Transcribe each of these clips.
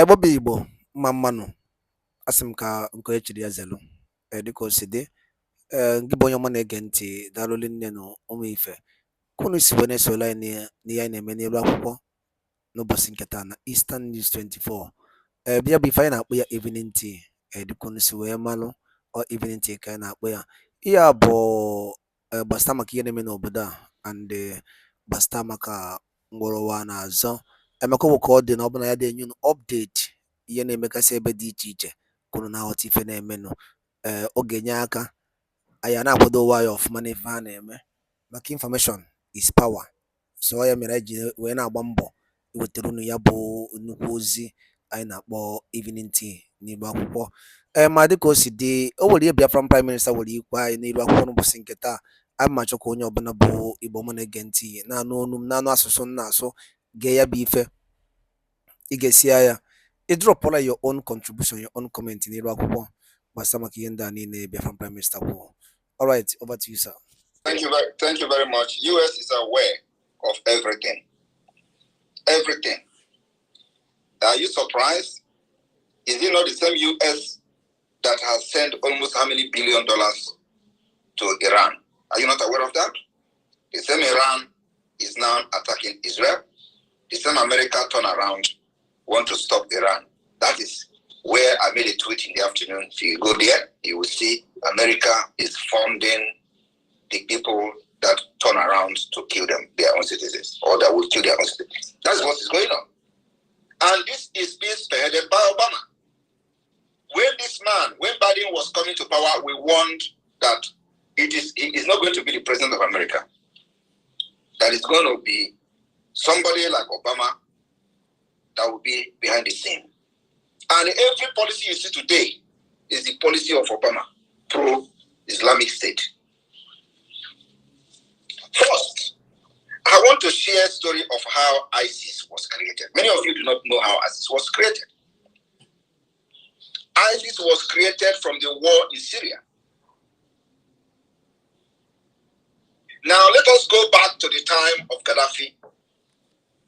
Bobby Igbo Mamanu Asimka Nkoechiri Yazelu dịka o si dị gị bụ onye ọma na-ege ntị daalụ nne na ụmụ ife kunu si wee na-esola anyị n'ihe anyị na-eme n'elu akwụkwọ n'ụbọchị nke taa na Eastern News 24 bịa bụ ife anyị na-akpọ ya evening tea dịka unu si wee malụ evening tea ka anyị na-akpọ ya ihe a bụ gbasịta maka ihe na-eme n'obodo a and gbasịta maka ngwụrụwa na-azọ emeka bụ ka ọ dị na ọbụla ya dị enye update ihe na-emegasị ebe dị iche iche kwuru na aghọta ife na-emenụ ọ ga-enye aka anyị na-akwado ụwa ya ọfụma n'ife ha na-eme maka information is power so ya mere anyị ji wee na-agba mbọ iwetara unu ya bụ nnukwu ozi anyị na-akpọ evening tea n'elu akwụkwọ ma dịka o si dị o nwere ihe Biafran prime minister nwere ikwe anyị n'elu akwụkwọ n'ụbọchị nke taa a ma chọkwa onye ọbụla bụ Igbo ọma na-ege ntị na-anụ olu m na-anụ asụsụ m na-asụ gee ya bụ ife ị ga-esi ya ịdrọpụla your own contribution, your own comment n'elu akwụkwọ gbasara maka ihe ndị a niile Biafran prime minister kwuo. All right, over to you, sir. Thank you very much. US is aware of everything. Everything. Are you surprised? Is it not the same US that has sent almost how many $1 billion to Iran? Are you not aware of that? The same Iran is now attacking Israel. The same America turn around, want to stop Iran. That is where I made a tweet in the afternoon. If you go there, you will see America is funding the people that turn around to kill them, their own citizens, or that will kill their own citizens. That's what is going on. And this is being spearheaded by Obama. When Biden was coming to power, we warned that he is not going to be the president of America. That is going to be somebody like Obama that will be behind the scene. And every policy you see today is the policy of Obama, pro-Islamic State. First, I want to share a story of how ISIS was created. Many of you do not know how ISIS was created. ISIS was created from the war in Syria. Now let us go back to the time of Gaddafi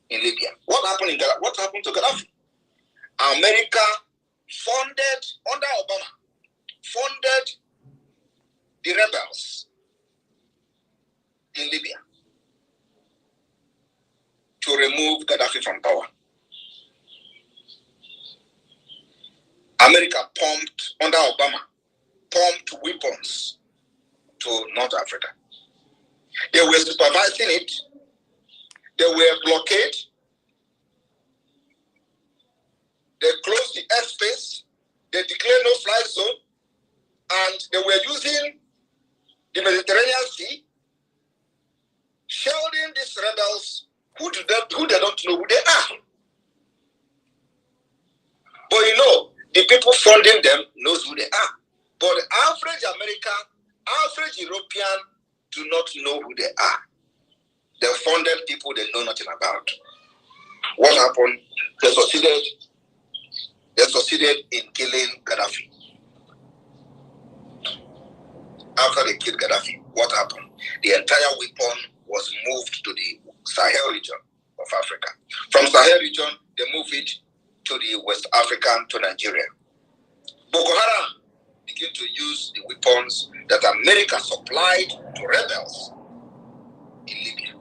in Libya. What happened to Gaddafi? America funded, under Obama, funded the rebels in Libya to remove Gaddafi from power. America pumped, under Obama, pumped weapons to North Africa. They were supervising it. They were blockade. They closed the airspace. They declared no fly zone. And they were using the Mediterranean Sea, shielding these rebels who they don't know who they are. But you know, the people funding them knows who they are. But the average American, average European do not know who they are. They funded people they know nothing about. What happened? They succeeded in killing Gaddafi. After they killed Gaddafi, what happened? The entire weapon was moved to the Sahel region of Africa. From Sahel region, they moved it to the West African, to Nigeria. Boko Haram began to use the weapons that America supplied to rebels in Libya.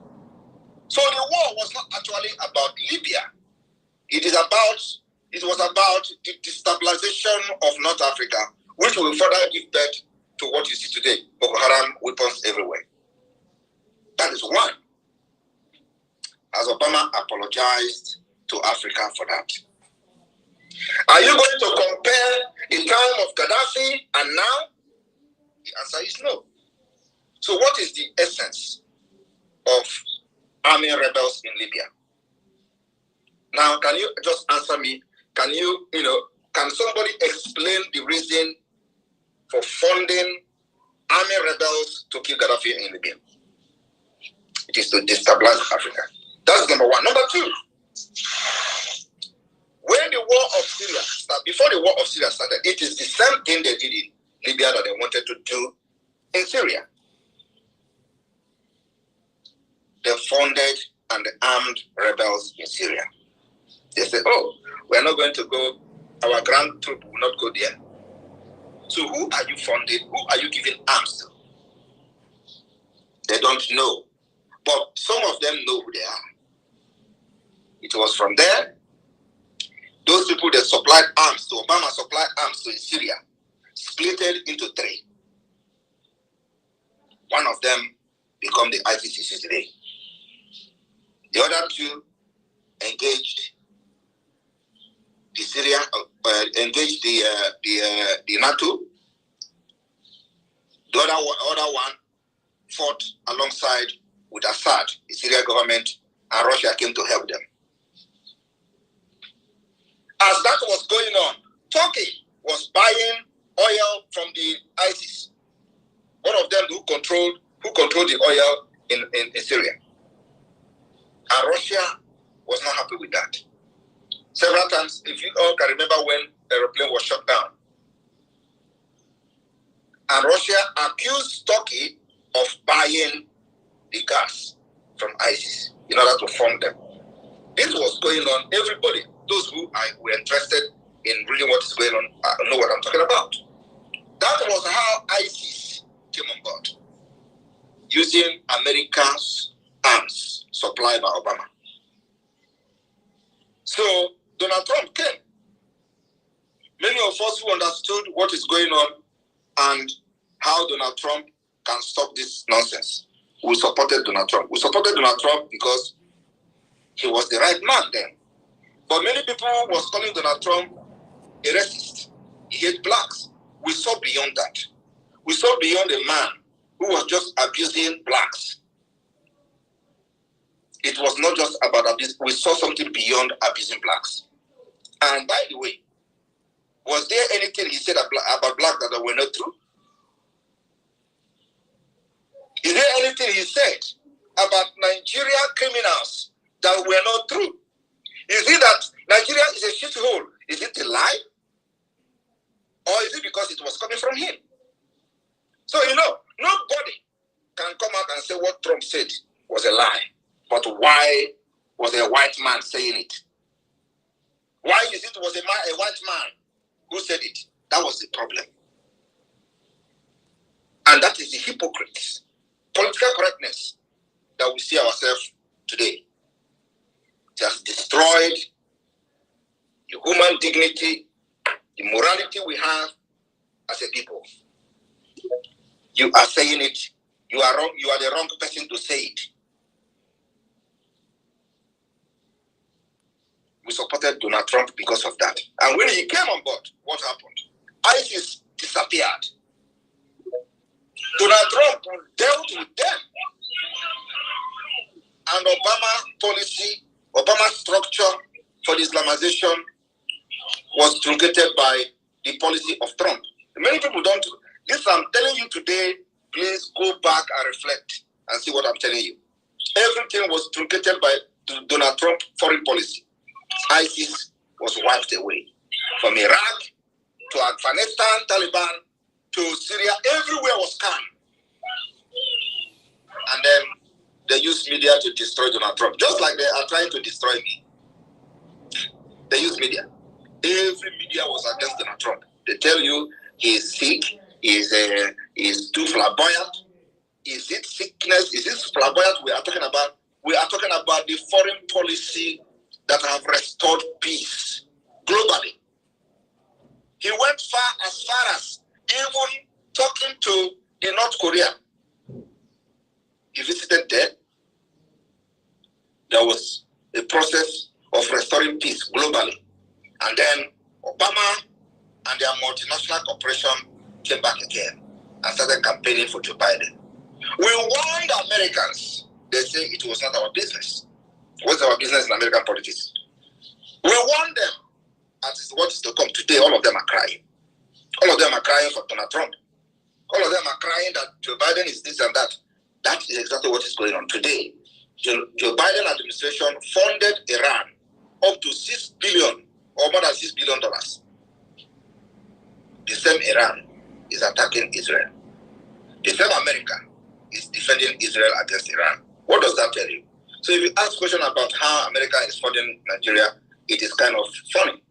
So the war was not actually about Libya. It was about the destabilization of North Africa, which will further give birth to what you see today, Boko Haram weapons everywhere. That is one. Has Obama apologized to Africa for that? Are you going to compare the time of Gaddafi and now? The answer is no. So what is the essence of army rebels in Libya? Now, can you just answer me? Can somebody explain the reason for funding army rebels to kill Gaddafi in Libya? It is to destabilize Africa. That's number one. Number two, when the war of Syria started, before the war of Syria started, it is the same thing they did in Libya that they wanted to do in Syria. They funded and armed rebels in Syria. They say, oh, we are not going to go, our ground troop will not go there. So who are you funding? Who are you giving arms to? They don't know. But some of them know who they are. It was from there. Those people that supplied arms to Obama, supplied arms to Syria, splitted into three. One of them become the ICC today. The other two engaged the Syria, engaged the NATO. The other one fought alongside with Assad, the Syrian government, and Russia came to help them. As that was going on, Turkey was buying oil from the ISIS. One of them who controlled the oil in Syria. And Russia was not happy with that. Several times, if you all can remember when the aeroplane was shut down. And Russia accused Turkey of buying the gas from ISIS in order to fund them. This was going on. Everybody, those who were interested in reading what is going on, know what I'm talking about. That was how ISIS came on board, using America's arms supplied by Obama. So Donald Trump came. Many of us who understood what is going on and how Donald Trump can stop this nonsense, we supported Donald Trump. We supported Donald Trump because he was the right man then. But many people was calling Donald Trump a racist. He hates blacks. We saw beyond that. We saw beyond a man who was just abusing blacks. It was not just about abuse. We saw something beyond abusing blacks. And by the way, was there anything he said about blacks that were not true? Is there anything he said about Nigerian criminals that were not true? Is it that Nigeria is a shithole? Is it a lie? Or is it because it was coming from him? So, nobody can come out and say what Trump said was a lie. But why was a white man saying it? Why is it was a white man who said it? That was the problem. And that is the hypocrites. Political correctness that we see ourselves today. It has destroyed the human dignity, the morality we have as a people. You are saying it. You are wrong. You are the wrong person to say it. We supported Donald Trump because of that. And when he came on board, what happened? ISIS disappeared. Donald Trump dealt with them. And Obama policy, Obama structure for the Islamization was truncated by the policy of Trump. Many people don't. This I'm telling you today, please go back and reflect and see what I'm telling you. Everything was truncated by Donald Trump foreign policy. ISIS was wiped away. From Iraq to Afghanistan, Taliban, to Syria, everywhere was scanned. And then they used media to destroy Donald Trump, just like they are trying to destroy me. They use media. Every media was against Donald Trump. They tell you he is sick, he is too flamboyant. Is it sickness? Is it flamboyant we are talking about? We are talking about the foreign policy that have restored peace globally. He went as far as even talking to the North Korea. He visited there. There was a process of restoring peace globally. And then Obama and their multinational corporation came back again and started campaigning for Joe Biden. We warned Americans. They say it was not our business. What's our business in American politics? We warned them. As what is to come today, all of them are crying. All of them are crying for Donald Trump. All of them are crying that Joe Biden is this and that. That is exactly what is going on today. Joe Biden administration funded Iran up to $6 billion or more than $6 billion. The same Iran is attacking Israel. The same America is defending Israel against Iran. What does that tell you? So if you ask a question about how America is funding Nigeria, it is kind of funny.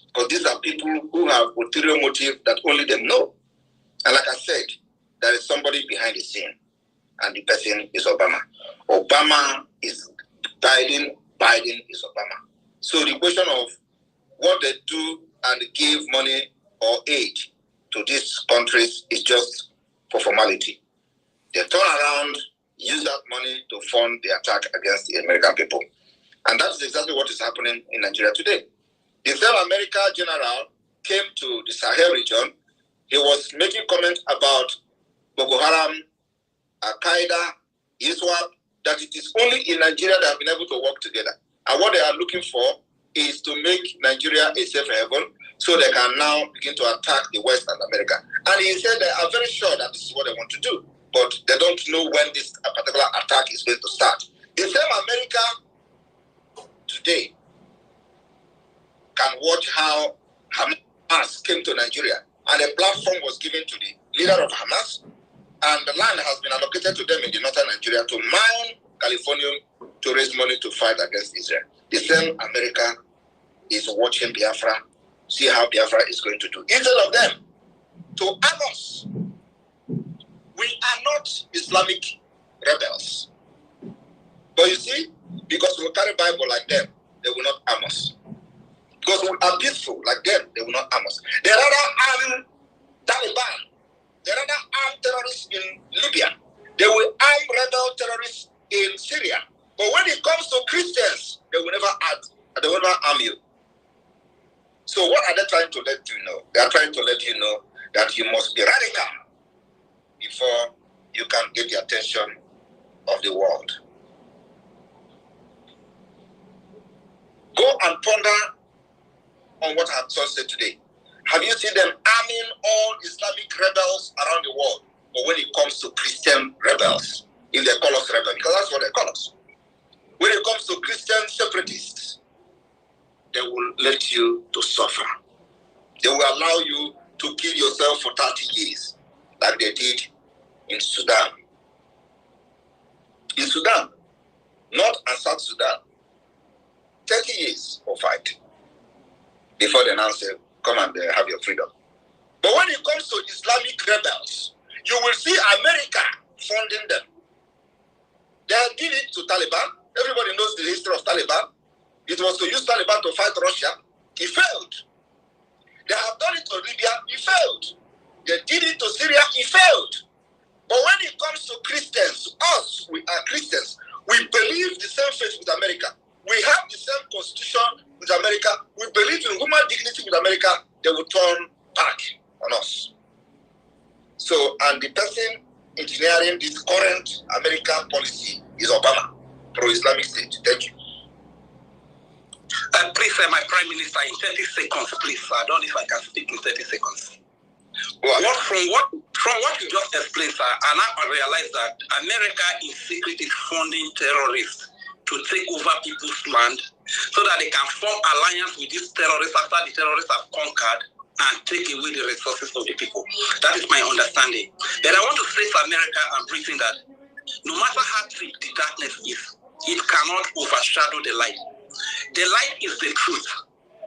Because these are people who have ulterior motive that only them know. And like I said, there is somebody behind the scene, and the person is Obama. Obama is Biden, Biden is Obama. So the question of what they do and give money or aid to these countries is just for formality. They turn around, use that money to fund the attack against the American people. And that's exactly what is happening in Nigeria today. The same American general came to the Sahel region. He was making comments about Boko Haram, Al-Qaeda, ISWAP, that it is only in Nigeria they have been able to work together. And what they are looking for is to make Nigeria a safe haven so they can now begin to attack the West and America. And he said they are very sure that this is what they want to do, but they don't know when this particular attack is going to start. The same America today can watch how Hamas came to Nigeria, and a platform was given to the leader of Hamas, and the land has been allocated to them in the northern Nigeria to mine Californium to raise money to fight against Israel. The same America is watching Biafra, see how Biafra is going to do. Instead of them to arm us, we are not Islamic rebels. But you see, because we carry Bible like them, they will not arm us. Because we are peaceful like them, they will not arm us. They rather arm Taliban. They rather arm terrorists in Libya. They will arm rebel terrorists in Syria. But when it comes to Christians, they will never arm you. So what are they trying to let you know? They are trying to let you know that you must be radical before you can get the attention of the world. Go and ponder on what I have just said today. Have you seen them arming all Islamic rebels around the world? But when it comes to Christian rebels, if they call us rebels, because that's what they call us. When it comes to Christian separatists, they will let you to suffer. They will allow you to kill yourself for 30 years, like they did in Sudan. In Sudan, North and South Sudan, 30 years for fight before they now say, come and have your freedom. But when it comes to Islamic rebels, you will see America funding them. They did it to Taliban. Everybody knows the history of Taliban. It was to use Taliban to fight Russia. It failed. They have done it to Libya. It failed. They did it to Syria. It failed. But when it comes to Christians, us, we are Christians. We believe the same faith with America. We have the same constitution with America. We believe in human dignity with America. They will turn back on us. So, and the person engineering this current American policy is Obama, pro-Islamic state. Thank you. Please, my Prime Minister, in 30 seconds, please. I don't know if I can speak in 30 seconds. From what you just explained, sir, and I realize that America in secret is funding terrorists to take over people's land so that they can form alliance with these terrorists after the terrorists have conquered and take away the resources of the people. That is my understanding. But I want to say to America and Britain that no matter how thick the darkness is, it cannot overshadow the light. The light is the truth.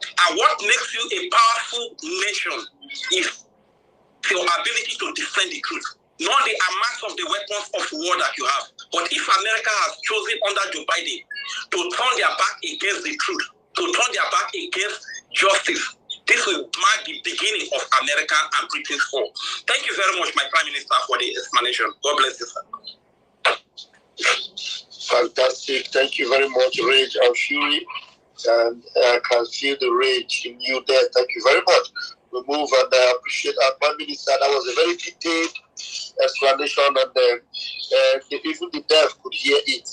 And what makes you a powerful nation is your ability to defend the truth, not the amount of the weapons of war that you have. But if America has chosen under Joe Biden to turn their back against the truth, to turn their back against justice, this will mark the beginning of America and Britain's fall. Thank you very much, my Prime Minister, for the explanation. God bless you, sir. Fantastic. Thank you very much, Rage and Fury. And I can feel the rage in you there. Thank you very much. We move, and I appreciate our Prime Minister. That was a very detailed explanation, and even the deaf could hear it.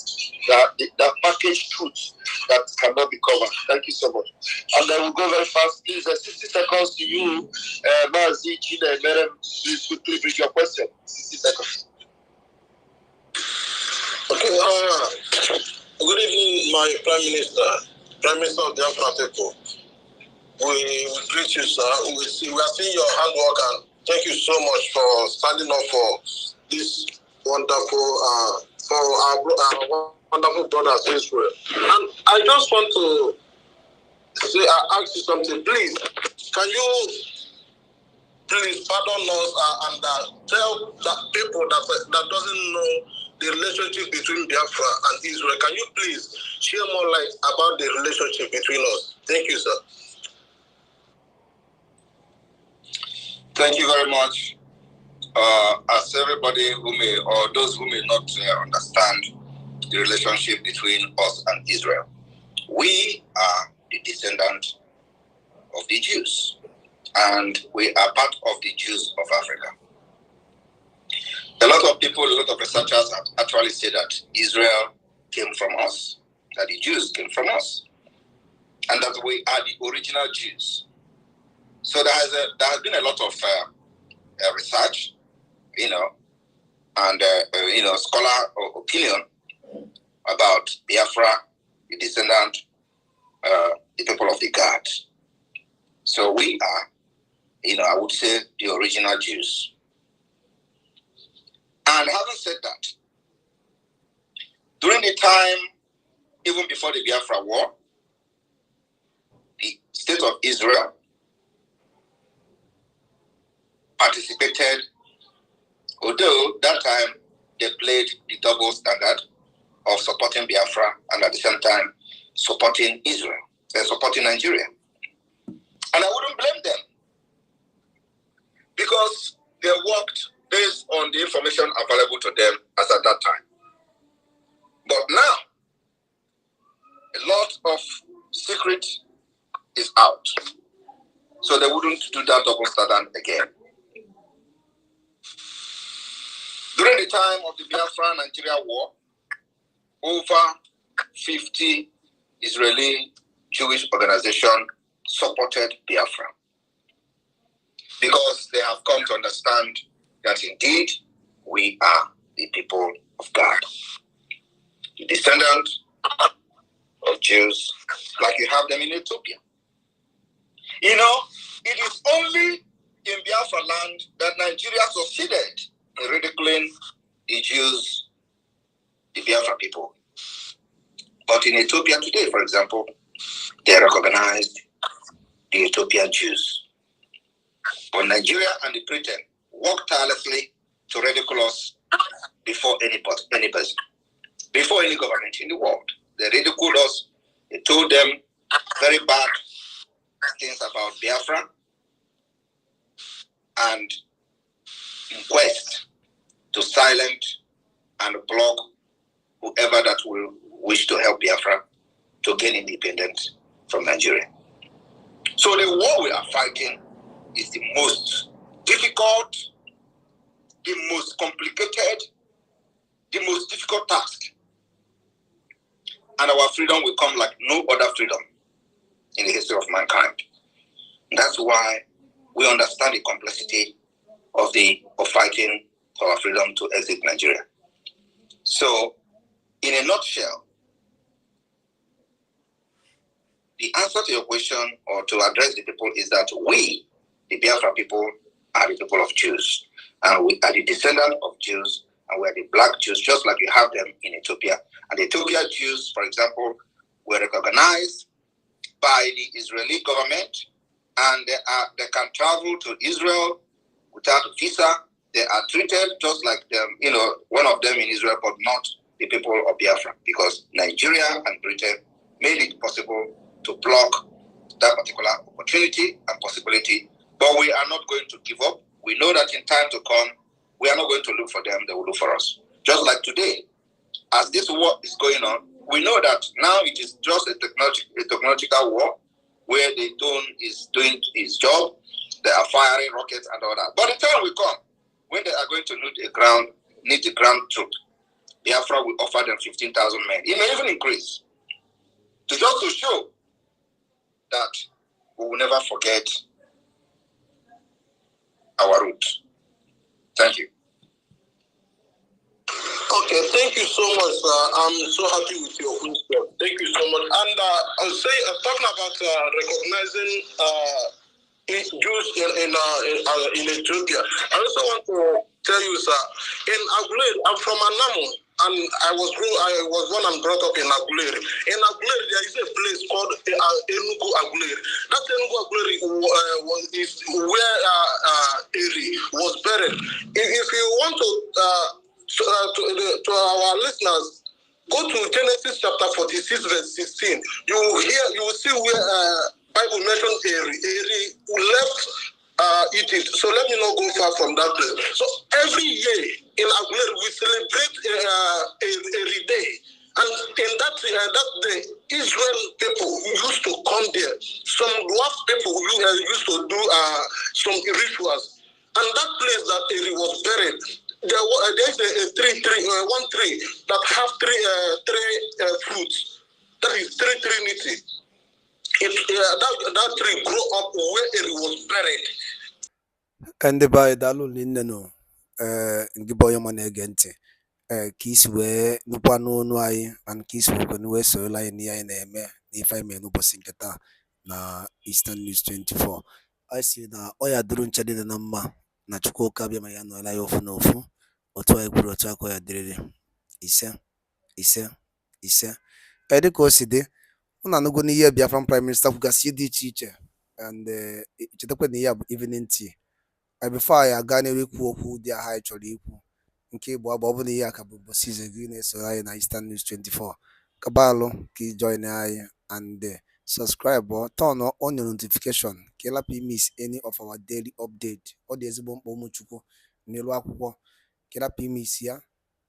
That packaged truth that cannot be covered. Thank you so much. And then we'll go very fast. Please, 60 seconds to you. Mazi, Gina, Merem, please quickly bring your question. 60 seconds. Okay, good evening, my Prime Minister of the Biafra people. We greet you, sir. We are seeing your hard work, and thank you so much for standing up for this wonderful, for our wonderful brothers Israel. And I just want to ask you something, please. Can you please pardon us and tell the people that doesn't know the relationship between Biafra and Israel? Can you please share more light about the relationship between us? Thank you, sir. Thank you very much. As everybody who may, or those who may not understand the relationship between us and Israel, we are the descendant of the Jews, and we are part of the Jews of Africa. A lot of people, a lot of researchers have actually said that Israel came from us, that the Jews came from us, and that we are the original Jews. So there has been a lot of research, and scholar opinion about Biafra, the descendant, the people of the gods. So we are, I would say, the original Jews. And having said that, during the time, even before the Biafra War, the state of Israel participated, although that time they played the double standard of supporting Biafra and at the same time supporting Israel, supporting Nigeria. And I wouldn't blame them, because they worked based on the information available to them as at that time. But now, a lot of secret is out. So they wouldn't do that double standard again. During the time of the Biafra-Nigeria war, over 50 Israeli Jewish organizations supported Biafra, because they have come to understand that indeed we are the people of God, the descendants of Jews, like you have them in Ethiopia. It is only in Biafra land that Nigeria succeeded in ridiculing the Jews, the Biafra people. But in Ethiopia today, for example, they recognized the Ethiopian Jews. But Nigeria and the Britain worked tirelessly to ridicule us before any person, before any government in the world. They ridiculed us. They told them very bad things about Biafra, and in quest to silence and block whoever that will wish to help Biafra to gain independence from Nigeria. So the war we are fighting is the most difficult, the most complicated, the most difficult task. And our freedom will come like no other freedom in the history of mankind. That's why we understand the complexity of fighting for our freedom to exit Nigeria. So, in a nutshell, the answer to your question, or to address the people, is that we, the Biafra people, are the people of Jews. And we are the descendants of Jews, and we are the black Jews, just like you have them in Ethiopia. And the Ethiopian Jews, for example, were recognized by the Israeli government, and they can travel to Israel without a visa. They are treated just like them, one of them in Israel, but not the people of Biafra, because Nigeria and Britain made it possible to block that particular opportunity and possibility. But we are not going to give up. We know that in time to come, we are not going to look for them, they will look for us. Just like today, as this war is going on, we know that now it is just a technological war where the drone is doing its job, they are firing rockets and all that. But the time will come when they are going to need the ground troop. Biafra will offer them 15,000 men. It may even increase. Just to show that we will never forget our roots. Thank you. Okay, thank you so much, sir. I'm so happy with your wisdom. Thank you so much. And I'll say, talking about recognizing Jews in Ethiopia, I also want to tell you, sir, I'm from Anamu, and I was born and brought up in Aguleri. In Aguleri, there is a place called Enugu Aguleri. That Enugu Aguleri is where Eri was buried. If you want to our listeners, go to Genesis chapter 46, verse 16. You will see where Bible mentioned Eri left Egypt. So let me not go far from that place. So every year in Aguleri we celebrate Eri Day, and in that day, Israel people used to come there. Some Dwarf people used to do some rituals, and that place that Eri was buried, there's one tree that have three fruits. That is Trinity. That tree grew up where it was buried. ndị be anyị daalụ nne nụ ngị bụ onye ọma na-ege ntị ka isi wee nụkwa n'onu anyị and ka isi wee sorola anyị n'ihe anyị na-eme n'ife anyị mere n'ụbọchị nke taa na Eastern News 24. anyị si na ọ ya dịrị nche dị na mma na Chukwuka abịa ma ya nọọla ya ofu na ofu, otu anyị kwuru otu aka ya dịrịrị. ise ise ise dịka o si dị, ọ na-anụgo n'ihe Biafran Prime Minister kwugasị dị iche iche, and chetakwa na ihe a bụ evening tea. Before anyị aga n'ihu ikwu okwu dị aha anyị chọrọ ikwu nke bụ ọ bụ na ihe a ka bụ ụbọchị izu gị na-esoro anyị na Eastern News 24, kabalụ ka ị join anyị and subscribe or turn on your notification ka ịlapụ miss any of our daily update. Ọ dị ezigbo mkpa ụmụchukwu n'elu akwụkwọ ka ịlapụ miss ya,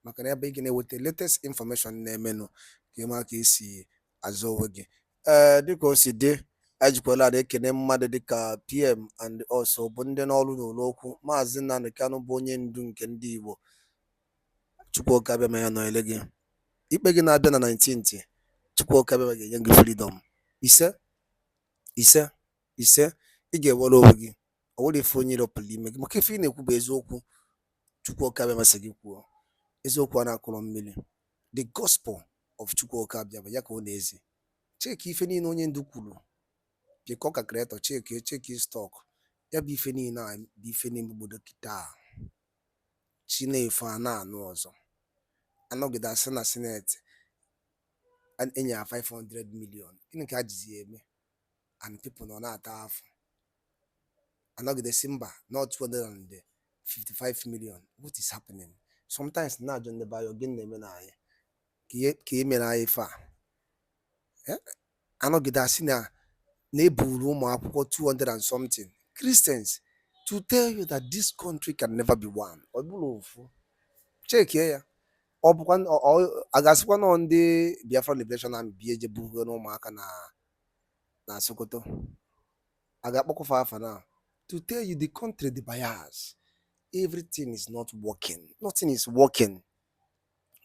maka na ebe ị ga na-eweta latest information na-emenụ ka ị mara ka esi azụ onwe gị. Dịka o si dị, ejikwala ada ekene mmadụ dịka PM and also bụ ndị n'ọrụ n'okwu Maazị Nnamdi Kanu bụ onye ndu nke ndị Igbo. Chukwuka abịa ma ya nọnyere gị. Ikpe gị na-abịa na 19th, Chukwuka abịa ga-enye gị freedom. ise ị ga-ewere onwe gị, ọ nwere ife onye ịrọpụrụ ime gị, maka ife ị na-ekwu bụ eziokwu. Chukwuka abịa masị gị kwuo eziokwu a na-akụrọ mmiri. The gospel of Chukwuka abịa ya ka ọ na-ezi. Cheki ife niile onye ndu kwuru, jikọ ka creator cheki stock ya bụ ife niile a bụ ife n'ime obodo kịta. Chinefe a na-anụ ọzọ anọgide asị na senate enye ya 500 million. Gịnị ka a jizi eme? And people nọ na-ata afọ, anọgide si mba not 255 million. What is happening? Sometimes na-ajụ ndị bayo gịnị na-eme na anyị ka e mere anyị ife a. Anọgide asị na eburu ụmụ akwụkwọ 200 and something Christians to tell you that this country can never be one. Ọ bụrụ ofu, chekie ya. Ọ bụkwa a ga-asịkwa nọ ndị Biafra Liberation Army bi eje bugo n'ụmụaka na Sokoto, a ga-akpọkọfa afa na to tell you the country, the bias, everything is not working, nothing is working.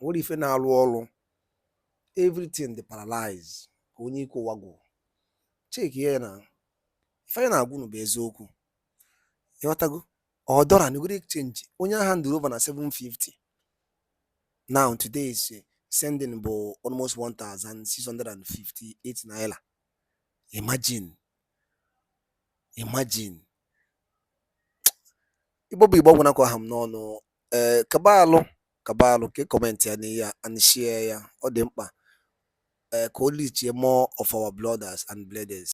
Nwere ife na-arụ ọrụ, everything dey paralyzed ka onye ike ụwa gwụ. Cheki ya na ife anyị na-agwụ bụ eziokwu. Ịghọtago? $1 na exchange onye agha nduru over na 750. Now today is sending bụ almost 1,658 naira. Imagine. Igbo bụ Igbo gwụna ka ọha m n'ọnụ. Kabalụ ka kọmentị ya n'ihe ya and share ya, ọ dị mkpa ka o lichie more of our blooders and bleeders.